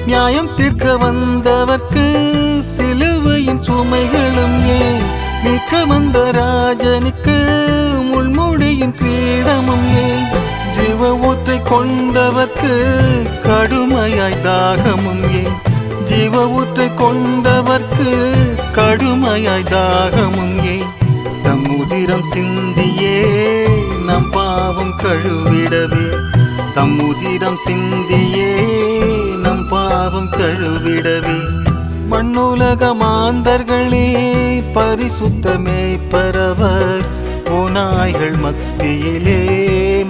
நியாயம் தீர்க்க வந்தவர்க்கு சிலுவையின் சுமைகளும் ஏன், மீட்க வந்த ராஜனுக்கு முள்முடியின் கிரீடமும் ஏன், ஜீவ ஊற்றை கொண்டவர்க்கு கடுமையாய் தாகமும் ஏன், ஜீவ ஊற்றை கொண்டவர்க்கு கடுமையாய் தாகமும் ஏன், தம் உதிரம் சிந்தியே நம் பாவம் கழுவிடவே, தம் உதிரம் சிந்தியே நம் பாவம் கழுவிடவே. மண்ணுலக மாந்தர்களே பரிசுத்தமே பரவர், ஓநாய்கள் மத்தியிலே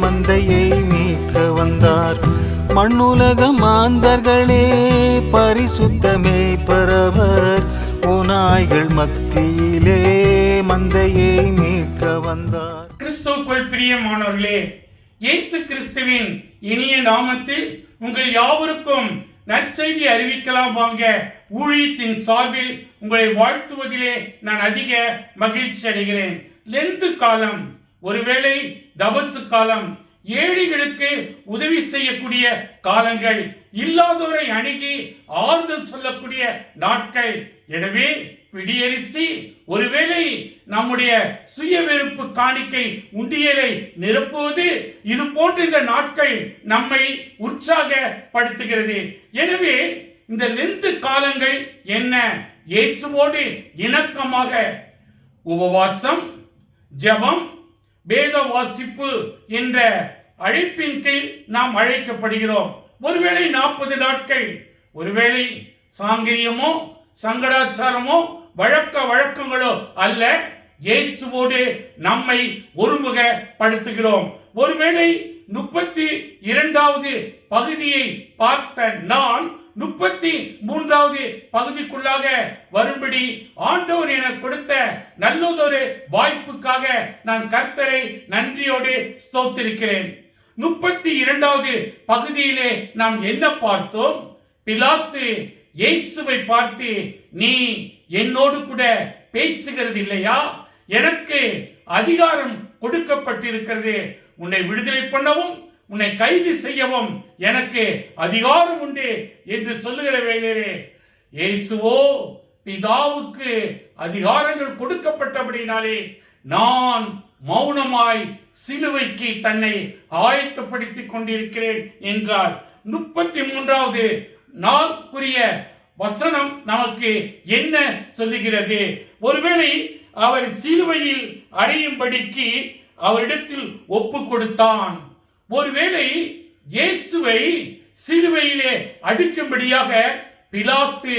மந்தையை மீட்க வந்தார். மண்ணுலக மாந்தர்களே பரிசுத்தமே பரவர், ஓநாய்கள் மத்தியிலே மந்தையை மீட்க வந்தார். கிறிஸ்துவுக்குள் பிரியமானவர்களே, இயேசு கிறிஸ்துவின் இனிய நாமத்தில் உங்கள் யாவருக்கும் நற்செய்தி அறிவிக்கலாம் வாங்க ஊழியத்தின் சார்பில் உங்களை வாழ்த்துவதிலே நான் அதிக மகிழ்ச்சி அடைகிறேன். லெந்து காலம், ஒருவேளை தபசு காலம், ஏழைகளுக்கு உதவி செய்யக்கூடிய காலங்கள், இல்லாதோரை அணுகி ஆறுதல் சொல்லக்கூடிய நாட்கள். எனவே பிடியரிசி, ஒருவேளை நம்முடைய சுய வெறுப்பு காணிக்கை உண்டியலை நிரப்புவது, இது போன்ற இந்த நாட்கள் நம்மை உற்சாகப்படுத்துகிறது. எனவே இந்த லெந்து காலங்கள் என்ன? இயேசுவோடு இணக்கமாக உபவாசம், ஜெபம், வேத வாசிப்பு என்ற அழைப்பின் கீழ் நாம் அழைக்கப்படுகிறோம். ஒருவேளை 40 நாட்கள், ஒருவேளை சாங்கிரியமோ சங்கடாச்சாரமோ வழக்கங்களோ அல்ல, இயேசுவோடு நம்மை ஒருமுகப்படுத்துகிறோம். ஒருவேளை 32வது பகுதியை பார்த்த நான் 33வது பகுதிக்குள்ளாக வரும்படி ஆண்டவர் எனக்கு கொடுத்த நல்லதொரு வாய்ப்புக்காக நான் கர்த்தரை நன்றியோடு ஸ்தோத்திரிக்கிறேன். 32வது பகுதியிலே நாம் என்ன பார்த்தோம்? பிலாத்து இயேசுவை பார்த்து, நீ என்னோடு கூட பேசுகிறது இல்லையா? எனக்கு அதிகாரம் கொடுக்கப்பட்டிருக்கிறது, உன்னை விடுதலை பண்ணவும் உன்னை கைது செய்யவும் எனக்கு அதிகாரம் உண்டு என்று சொல்லுகிற வேளையிலே, இயேசுவோ பிதாவுக்கு அதிகாரங்கள் கொடுக்கப்பட்டபடினாலே நான் மௌனமாய் சிலுவைக்கு தன்னை ஆயத்தப்படுத்திக் கொண்டிருக்கிறேன் என்றார். 33வது நாளுக்குரிய வசனம் நமக்கு என்ன சொல்லுகிறது? ஒருவேளை அவர் சிலுவையில் அறையும்படிக்கு அவரிடத்தில் ஒப்பு கொடுத்தான். ஒருவேளை இயேசுவை சிலுவையிலே அடிக்கும்படியாக பிலாத்து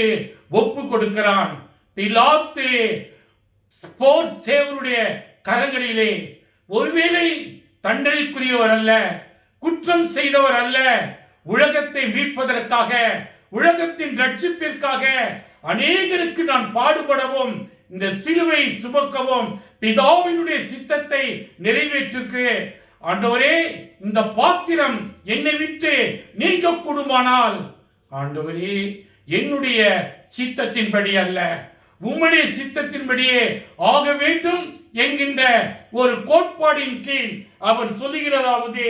ஒப்பு கொடுக்கிறான். பிலாத்து போர் சேவருடைய கரங்களிலே ஒருவேளை தண்டனைக்குரியவர் அல்ல, குற்றம் செய்தவர் அல்ல, உலகத்தை மீட்பதற்காக, உலகத்தின் ரட்சிப்பிற்காக அநேகருக்கு நான் பாடுபடவும், இந்த சிலுவை சுமக்கவும் பிதாவினுடைய சித்தத்தை நிறைவேற்றுக்கு ஆண்டவரே, இந்த பாத்திரம் என்னை விட்டு நீங்க கூடுமானால், ஆண்டவரே என்னுடைய சித்தத்தின்படி அல்ல, உம்முடைய சித்தத்தின்படியே ஆக வேண்டும் என்கின்ற ஒரு கோட்பாடின் கீழ் அவர் சொல்லுகிறதாவது,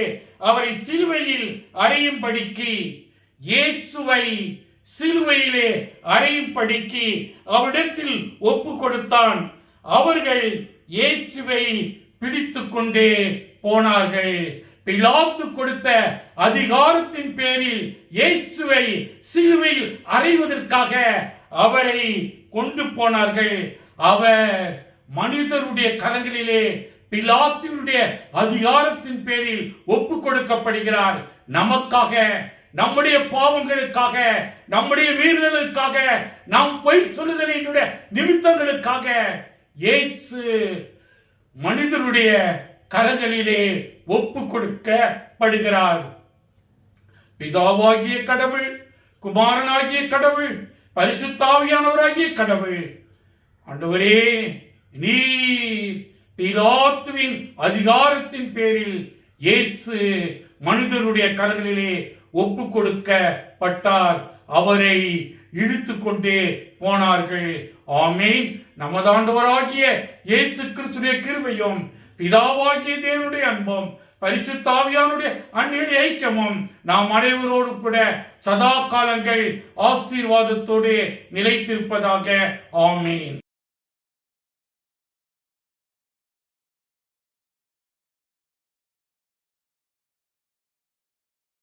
அவரை சிலுவையில் அறையும்படிக்கு, இயேசுவை சிலுவையிலே அறையும்படிக்கு அவரிடத்தில் ஒப்பு கொடுத்தான். அவர்கள் இயேசுவை பிடித்து கொண்டே போனார்கள். பிலாத்து கொடுத்த அதிகாரத்தின் பேரில் இயேசுவை சிலுவையில் அறைவதற்காக அவரை கொண்டு போனார்கள். அவர் மனிதருடைய கரங்களிலே பிலாத்துடைய அதிகாரத்தின் பேரில் ஒப்பு கொடுக்கப்படுகிறார். நமக்காக, நம்முடைய பாவங்களுக்காக, நம்முடைய மீறல்களுக்காக, நாம் பொய் சொல்லுதலினுடைய நிமித்தங்களுக்காக இயேசு மனிதருடைய கரங்களிலே ஒப்பு கொடுக்கப்படுகிறார். பிதாவாகிய கடவுள், குமாரனாகிய கடவுள், பரிசுத்த ஆவியானவராகிய கடவுள், ஆண்டவரே நீர் பிலாத்துவின் அதிகாரத்தின் பேரில் இயேசு மனிதருடைய கரங்களிலே ஒப்பு கொடுக்கப்பட்டார். அவரை இழுத்து கொண்டே போனார்கள். ஆமேன். நமது ஆண்டவராகிய இயேசு கிறிஸ்துவின் கிருபையும் பிதாவாகிய தேவனுடைய அன்பும் பரிசுத்த ஆவியானுடைய அந்நிய ஐக்கியமும் நாம் அனைவரோடு கூட சதா காலங்கள் ஆசீர்வாதத்தோடு நிலைத்திருப்பதாக. ஆமீன்.